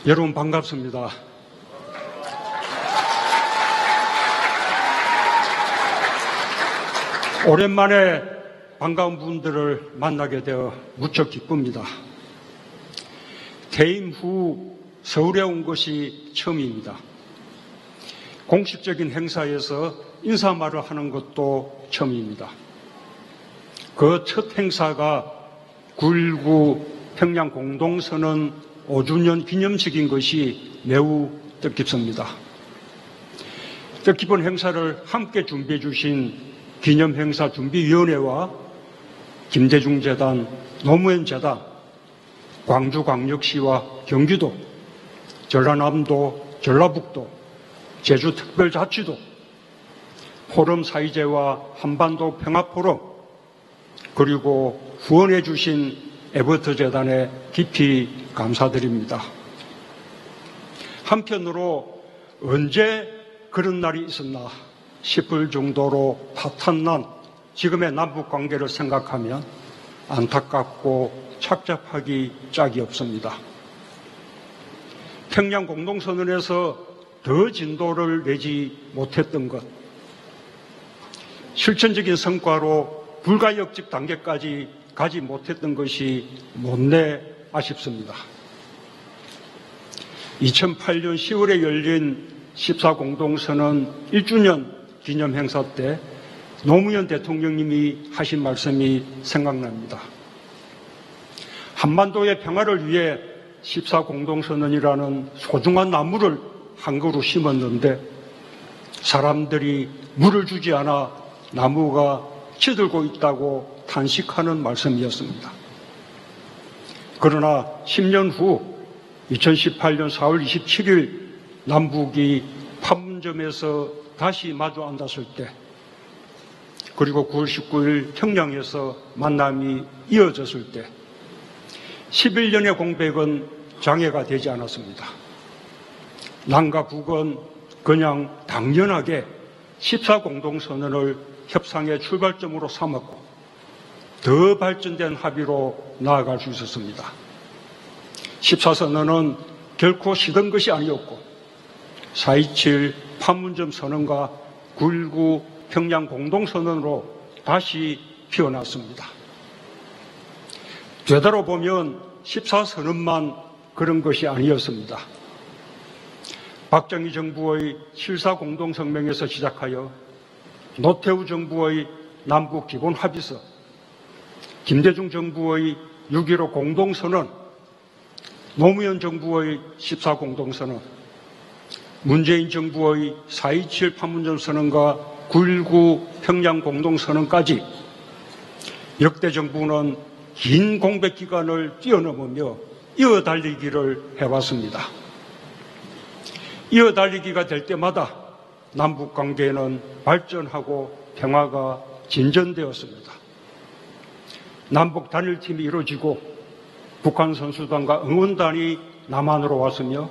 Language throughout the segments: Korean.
여러분 반갑습니다. 오랜만에 반가운 분들을 만나게 되어 무척 기쁩니다. 퇴임 후 서울에 온 것이 처음입니다. 공식적인 행사에서 인사말을 하는 것도 처음입니다. 그 첫 행사가 9.19 평양 공동선언 5주년 기념식인 것이 매우 뜻깊습니다. 뜻깊은 행사를 함께 준비해 주신 기념행사 준비위원회와 김대중재단, 노무현재단, 광주광역시와 경기도, 전라남도, 전라북도, 제주특별자치도, 포럼 사이제와 한반도 평화포럼, 그리고 후원해 주신 에버트재단에 깊이 감사드립니다. 한편으로 언제 그런 날이 있었나 싶을 정도로 파탄난 지금의 남북관계를 생각하면 안타깝고 착잡하기 짝이 없습니다. 평양 공동선언에서 더 진도를 내지 못했던 것, 실천적인 성과로 불가역적 단계까지 가지 못했던 것이 못내 아쉽습니다. 2008년 10월에 열린 14공동선언 1주년 기념행사 때 노무현 대통령님이 하신 말씀이 생각납니다. 한반도의 평화를 위해 14공동선언이라는 소중한 나무를 한 그루 심었는데 사람들이 물을 주지 않아 나무가 치들고 있다고 탄식하는 말씀이었습니다. 그러나 10년 후 2018년 4월 27일 남북이 판문점에서 다시 마주 앉았을 때, 그리고 9월 19일 평양에서 만남이 이어졌을 때 11년의 공백은 장애가 되지 않았습니다. 남과 북은 그냥 당연하게 14공동선언을 협상의 출발점으로 삼았고 더 발전된 합의로 나아갈 수 있었습니다. 14선언은 결코 시든 것이 아니었고 4.27 판문점 선언과 9.19 평양 공동선언으로 다시 피어났습니다. 되돌아보면 14선언만 그런 것이 아니었습니다. 박정희 정부의 7.4 공동성명에서 시작하여 노태우 정부의 남북 기본합의서, 김대중 정부의 6.15 공동선언, 노무현 정부의 14 공동선언, 문재인 정부의 4.27 판문점 선언과 9.19 평양 공동선언까지 역대 정부는 긴 공백 기간을 뛰어넘으며 이어달리기를 해왔습니다. 이어달리기가 될 때마다 남북관계는 발전하고 평화가 진전되었습니다. 남북 단일팀이 이루어지고 북한 선수단과 응원단이 남한으로 왔으며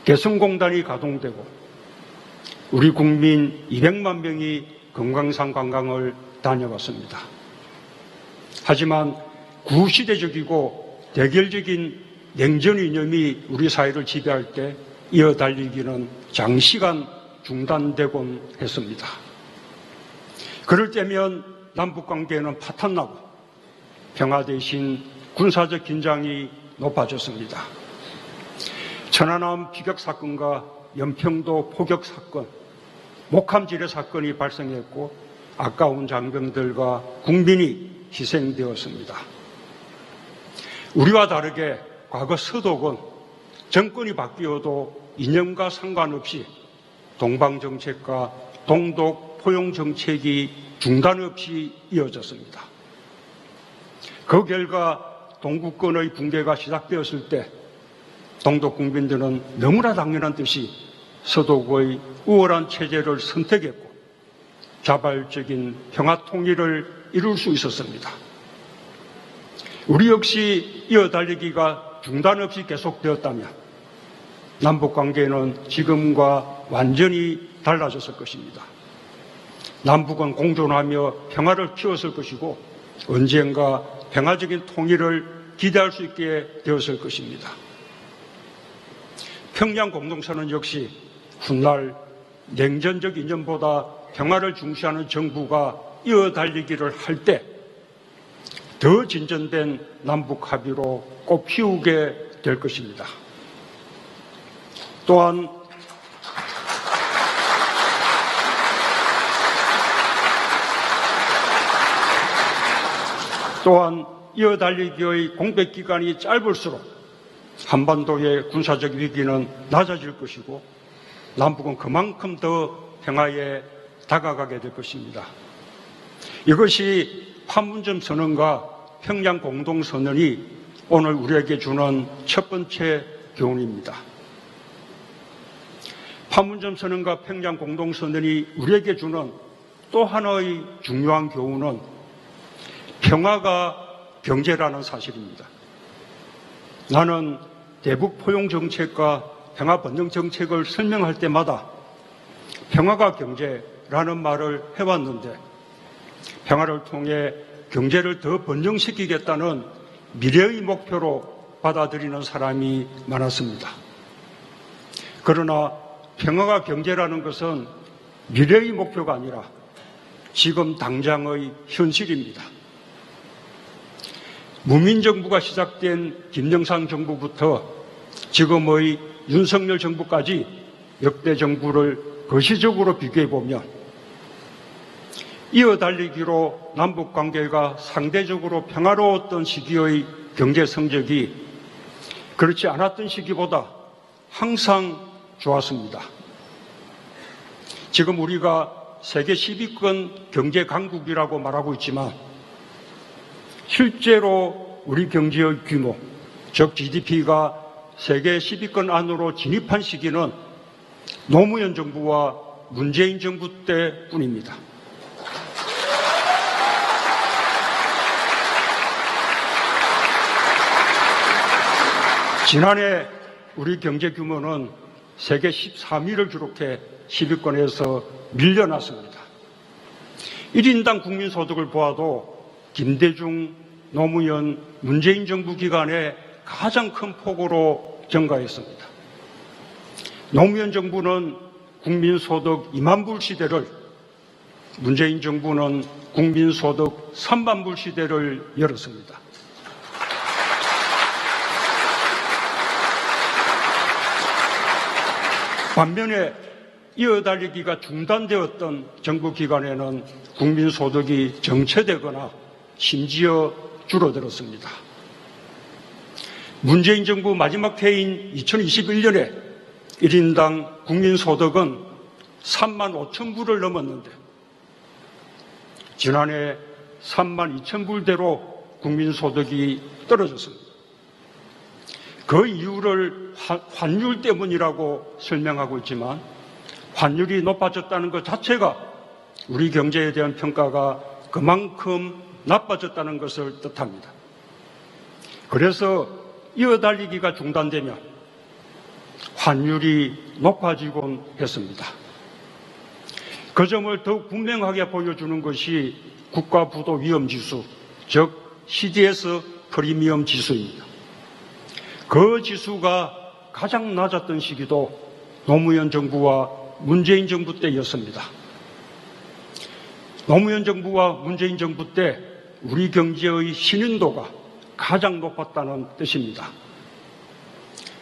개성공단이 가동되고 우리 국민 200만 명이 금강산 관광을 다녀왔습니다. 하지만 구시대적이고 대결적인 냉전 이념이 우리 사회를 지배할 때 이어달리기는 장시간 중단되곤 했습니다. 그럴 때면 남북관계는 파탄나고 평화 대신 군사적 긴장이 높아졌습니다. 천안함 피격 사건과 연평도 포격 사건, 목함 지뢰 사건이 발생했고 아까운 장병들과 국민이 희생되었습니다. 우리와 다르게 과거 서독은 정권이 바뀌어도 이념과 상관없이 동방정책과 동독 포용 정책이 중단 없이 이어졌습니다. 그 결과 동구권의 붕괴가 시작되었을 때 동독 국민들은 너무나 당연한 듯이 서독의 우월한 체제를 선택했고 자발적인 평화 통일을 이룰 수 있었습니다. 우리 역시 이어달리기가 중단 없이 계속되었다면 남북관계는 지금과 완전히 달라졌을 것입니다. 남북은 공존하며 평화를 키웠을 것이고 언젠가 평화적인 통일을 기대할 수 있게 되었을 것입니다. 평양 공동선언 역시 훗날 냉전적 이념보다 평화를 중시하는 정부가 이어달리기를 할 때 더 진전된 남북 합의로 꽃피우게 될 것입니다. 또한 이어달리기의 공백기간이 짧을수록 한반도의 군사적 위기는 낮아질 것이고 남북은 그만큼 더 평화에 다가가게 될 것입니다. 이것이 판문점 선언과 평양 공동선언이 오늘 우리에게 주는 첫 번째 교훈입니다. 판문점 선언과 평양 공동선언이 우리에게 주는 또 하나의 중요한 교훈은 평화가 경제라는 사실입니다. 나는 대북 포용 정책과 평화 번영 정책을 설명할 때마다 평화가 경제라는 말을 해왔는데 평화를 통해 경제를 더 번영시키겠다는 미래의 목표로 받아들이는 사람이 많았습니다. 그러나 평화가 경제라는 것은 미래의 목표가 아니라 지금 당장의 현실입니다. 무민정부가 시작된 김영삼 정부부터 지금의 윤석열 정부까지 역대 정부를 거시적으로 비교해보면 이어달리기로 남북관계가 상대적으로 평화로웠던 시기의 경제 성적이 그렇지 않았던 시기보다 항상 좋았습니다. 지금 우리가 세계 10위권 경제 강국이라고 말하고 있지만 실제로 우리 경제의 규모, 즉 GDP가 세계 10위권 안으로 진입한 시기는 노무현 정부와 문재인 정부 때뿐입니다. 지난해 우리 경제 규모는 세계 13위를 기록해 10위권에서 밀려났습니다. 1인당 국민소득을 보아도 김대중, 노무현, 문재인 정부 기간에 가장 큰 폭으로 증가했습니다. 노무현 정부는 국민소득 2만 불 시대를, 문재인 정부는 국민소득 3만 불 시대를 열었습니다. 반면에 이어달리기가 중단되었던 정부 기간에는 국민소득이 정체되거나 심지어 줄어들었습니다. 문재인 정부 마지막 해인 2021년에 1인당 국민소득은 3만 5천 불을 넘었는데 지난해 3만 2천 불대로 국민소득이 떨어졌습니다. 그 이유를 환율 때문이라고 설명하고 있지만 환율이 높아졌다는 것 자체가 우리 경제에 대한 평가가 그만큼 나빠졌다는 것을 뜻합니다. 그래서 이어달리기가 중단되면 환율이 높아지곤 했습니다. 그 점을 더욱 분명하게 보여주는 것이 국가부도 위험지수, 즉 CDS 프리미엄 지수입니다. 그 지수가 가장 낮았던 시기도 노무현 정부와 문재인 정부 때였습니다. 노무현 정부와 문재인 정부 때 우리 경제의 신인도가 가장 높았다는 뜻입니다.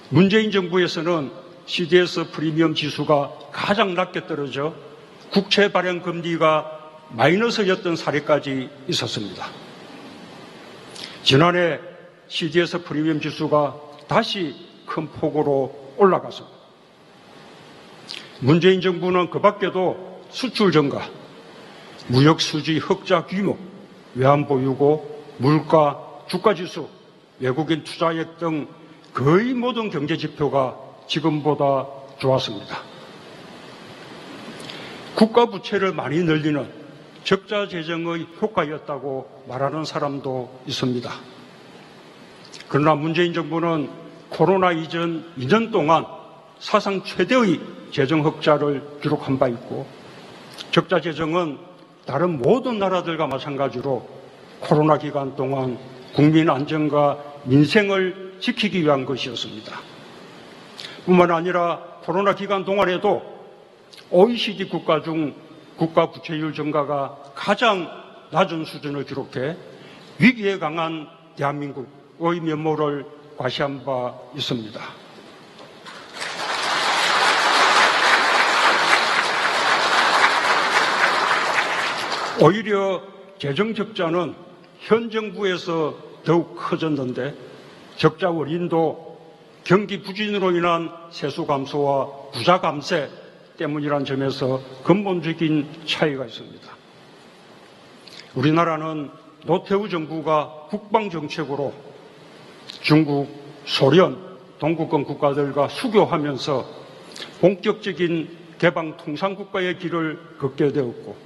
문재인 정부에서는 CDS 프리미엄 지수가 가장 낮게 떨어져 국채 발행 금리가 마이너스였던 사례까지 있었습니다. 지난해 CDS 프리미엄 지수가 다시 큰 폭으로 올라갔습니다. 문재인 정부는 그 밖에도 수출 증가, 무역 수지 흑자 규모, 외환 보유고, 물가, 주가 지수, 외국인 투자액 등 거의 모든 경제 지표가 지금보다 좋았습니다. 국가 부채를 많이 늘리는 적자 재정의 효과였다고 말하는 사람도 있습니다. 그러나 문재인 정부는 코로나 이전 2년 동안 사상 최대의 재정 흑자를 기록한 바 있고 적자 재정은 다른 모든 나라들과 마찬가지로 코로나 기간 동안 국민 안전과 민생을 지키기 위한 것이었습니다. 뿐만 아니라 코로나 기간 동안에도 OECD 국가 중 국가 부채율 증가가 가장 낮은 수준을 기록해 위기에 강한 대한민국의 면모를 과시한 바 있습니다. 오히려 재정 적자는 현 정부에서 더욱 커졌는데 적자 원인도 경기 부진으로 인한 세수 감소와 부자 감세 때문이라는 점에서 근본적인 차이가 있습니다. 우리나라는 노태우 정부가 국방정책으로 중국, 소련, 동구권 국가들과 수교하면서 본격적인 개방 통상국가의 길을 걷게 되었고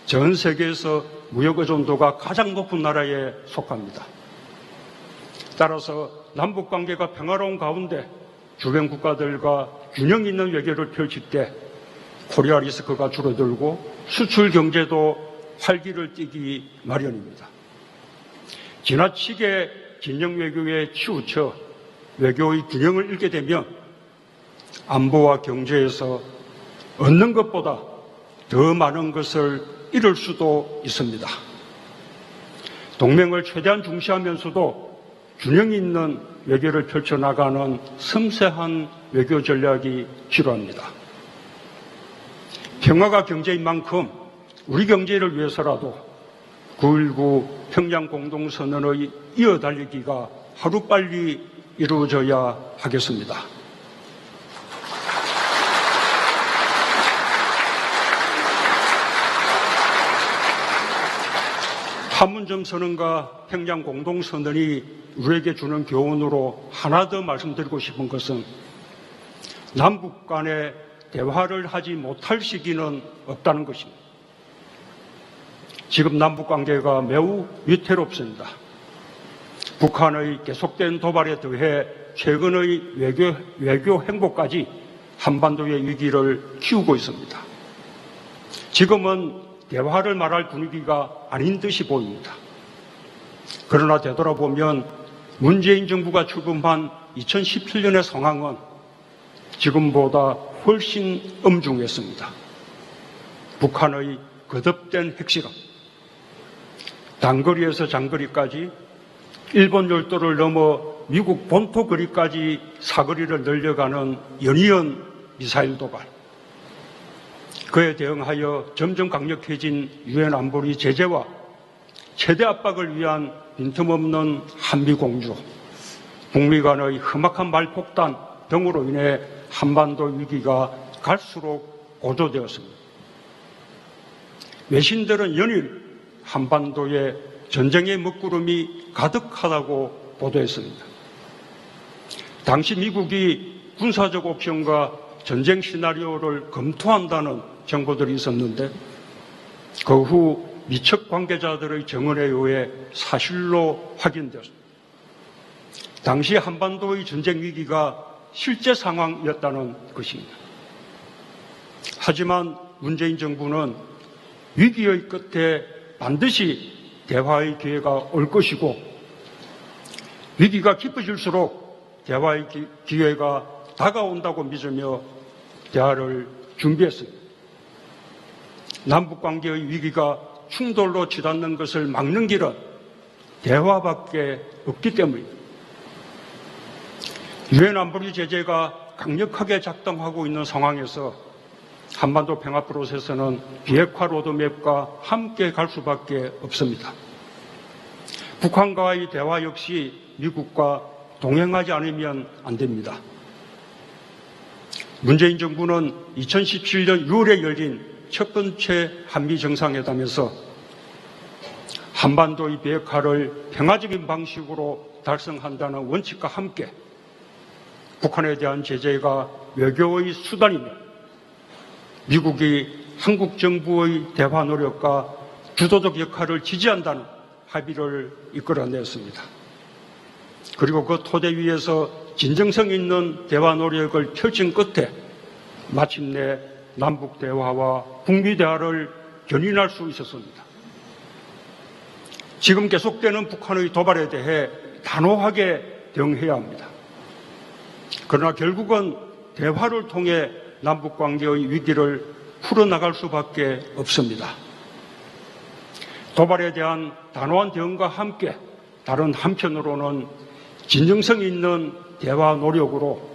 전 세계에서 무역 의존도가 가장 높은 나라에 속합니다. 따라서 남북관계가 평화로운 가운데 주변 국가들과 균형 있는 외교를 펼칠 때 코리아 리스크가 줄어들고 수출 경제도 활기를 띠기 마련입니다. 지나치게 진영 외교에 치우쳐 외교의 균형을 잃게 되면 안보와 경제에서 얻는 것보다 더 많은 것을 잃을 수도 있습니다. 동맹을 최대한 중시하면서도 균형 있는 외교를 펼쳐나가는 섬세한 외교 전략이 필요합니다. 평화가 경제인 만큼 우리 경제를 위해서라도 9.19 평양 공동선언의 이어달리기가 하루빨리 이루어져야 하겠습니다. 판문점 선언과 평양 공동선언이 우리에게 주는 교훈으로 하나 더 말씀드리고 싶은 것은 남북 간의 대화를 하지 못할 시기는 없다는 것입니다. 지금 남북 관계가 매우 위태롭습니다. 북한의 계속된 도발에 더해 최근의 외교 행보까지 한반도의 위기를 키우고 있습니다. 지금은 대화를 말할 분위기가 아닌 듯이 보입니다. 그러나 되돌아보면 문재인 정부가 출범한 2017년의 상황은 지금보다 훨씬 엄중했습니다. 북한의 거듭된 핵실험, 단거리에서 장거리까지 일본 열도를 넘어 미국 본토 거리까지 사거리를 늘려가는 연이은 미사일 도발, 그에 대응하여 점점 강력해진 유엔 안보리 제재와 최대 압박을 위한 빈틈없는 한미 공조, 북미 간의 험악한 말폭탄 등으로 인해 한반도 위기가 갈수록 고조되었습니다. 외신들은 연일 한반도에 전쟁의 먹구름이 가득하다고 보도했습니다. 당시 미국이 군사적 옵션과 전쟁 시나리오를 검토한다는 정보들이 있었는데 그 후 미측 관계자들의 증언에 의해 사실로 확인되었습니다. 당시 한반도의 전쟁 위기가 실제 상황이었다는 것입니다. 하지만 문재인 정부는 위기의 끝에 반드시 대화의 기회가 올 것이고 위기가 깊어질수록 대화의 기회가 다가온다고 믿으며 대화를 준비했습니다. 남북관계의 위기가 충돌로 치닫는 것을 막는 길은 대화밖에 없기 때문입니다. 유엔 안보리 제재가 강력하게 작동하고 있는 상황에서 한반도 평화 프로세스는 비핵화 로드맵과 함께 갈 수밖에 없습니다. 북한과의 대화 역시 미국과 동행하지 않으면 안 됩니다. 문재인 정부는 2017년 6월에 열린 첫 번째 한미 정상회담에서 한반도의 비핵화를 평화적인 방식으로 달성한다는 원칙과 함께 북한에 대한 제재가 외교의 수단이며 미국이 한국 정부의 대화 노력과 주도적 역할을 지지한다는 합의를 이끌어냈습니다. 그리고 그 토대 위에서 진정성 있는 대화 노력을 펼친 끝에 마침내 남북 대화와 북미 대화를 견인할 수 있었습니다. 지금 계속되는 북한의 도발에 대해 단호하게 대응해야 합니다. 그러나 결국은 대화를 통해 남북관계의 위기를 풀어나갈 수밖에 없습니다. 도발에 대한 단호한 대응과 함께 다른 한편으로는 진정성 있는 대화 노력으로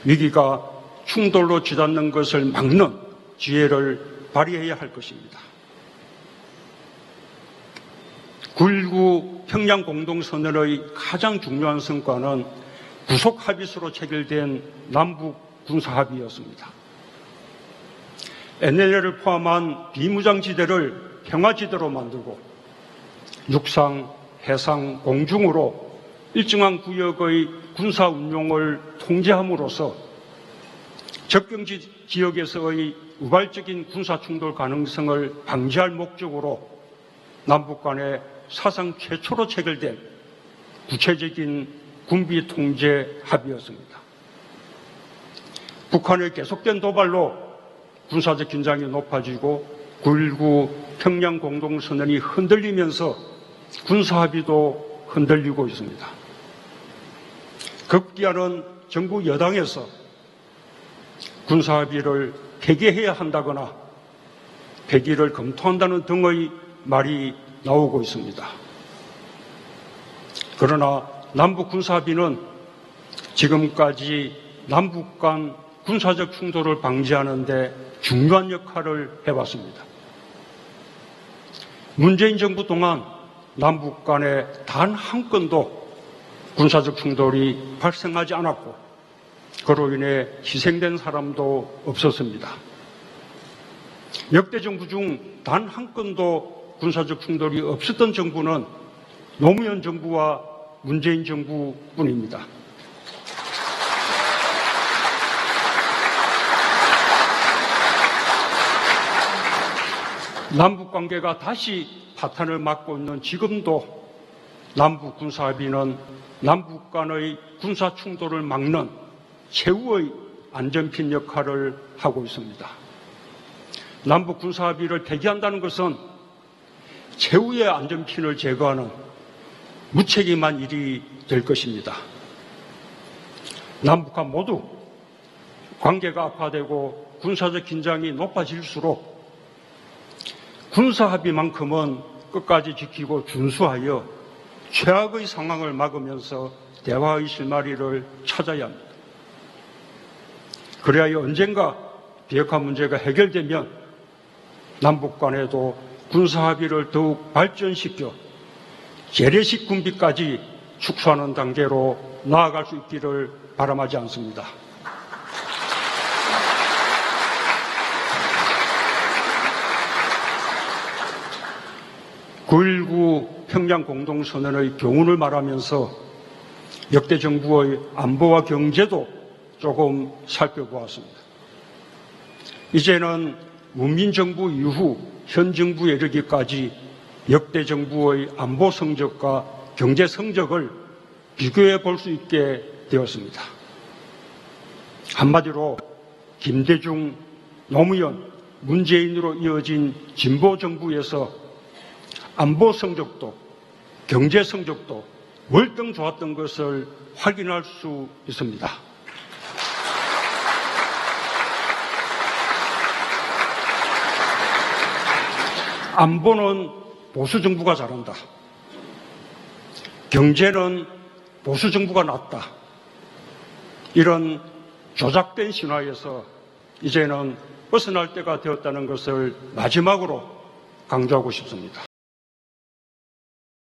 위기가 충돌로 치닫는 것을 막는 지혜를 발휘해야 할 것입니다. 9.19 평양 공동선언의 가장 중요한 성과는 구속 합의서로 체결된 남북 군사합의였습니다. NLL을 포함한 비무장지대를 평화지대로 만들고 육상, 해상, 공중으로 일정한 구역의 군사 운용을 통제함으로써 접경지 지역에서의 우발적인 군사 충돌 가능성을 방지할 목적으로 남북 간에 사상 최초로 체결된 구체적인 군비 통제 합의였습니다. 북한의 계속된 도발로 군사적 긴장이 높아지고 9.19 평양 공동선언이 흔들리면서 군사합의도 흔들리고 있습니다. 급기야는 정부 여당에서 군사합의를 폐기해야 한다거나 폐기를 검토한다는 등의 말이 나오고 있습니다. 그러나 남북 군사합의는 지금까지 남북 간 군사적 충돌을 방지하는 데 중요한 역할을 해왔습니다. 문재인 정부 동안 남북 간에 단 한 건도 군사적 충돌이 발생하지 않았고 그로 인해 희생된 사람도 없었습니다. 역대 정부 중 단 한 건도 군사적 충돌이 없었던 정부는 노무현 정부와 문재인 정부뿐입니다. 남북 관계가 다시 파탄을 맞고 있는 지금도 남북 군사합의는 남북 간의 군사 충돌을 막는 최후의 안전핀 역할을 하고 있습니다. 남북 군사합의를 폐기한다는 것은 최후의 안전핀을 제거하는 무책임한 일이 될 것입니다. 남북한 모두 관계가 악화되고 군사적 긴장이 높아질수록 군사합의만큼은 끝까지 지키고 준수하여 최악의 상황을 막으면서 대화의 실마리를 찾아야 합니다. 그래야 언젠가 비핵화 문제가 해결되면 남북 간에도 군사합의를 더욱 발전시켜 재래식 군비까지 축소하는 단계로 나아갈 수 있기를 바람하지 않습니다. (9.19) 평양 공동선언의 교훈을 말하면서 역대 정부의 안보와 경제도 조금 살펴보았습니다. 이제는 문민정부 이후 현 정부에 이르기까지 역대 정부의 안보 성적과 경제 성적을 비교해 볼 수 있게 되었습니다. 한마디로 김대중, 노무현, 문재인으로 이어진 진보 정부에서 안보 성적도 경제 성적도 월등 좋았던 것을 확인할 수 있습니다. 안보는 보수 정부가 잘한다. 경제는 보수 정부가 낫다. 이런 조작된 신화에서 이제는 벗어날 때가 되었다는 것을 마지막으로 강조하고 싶습니다.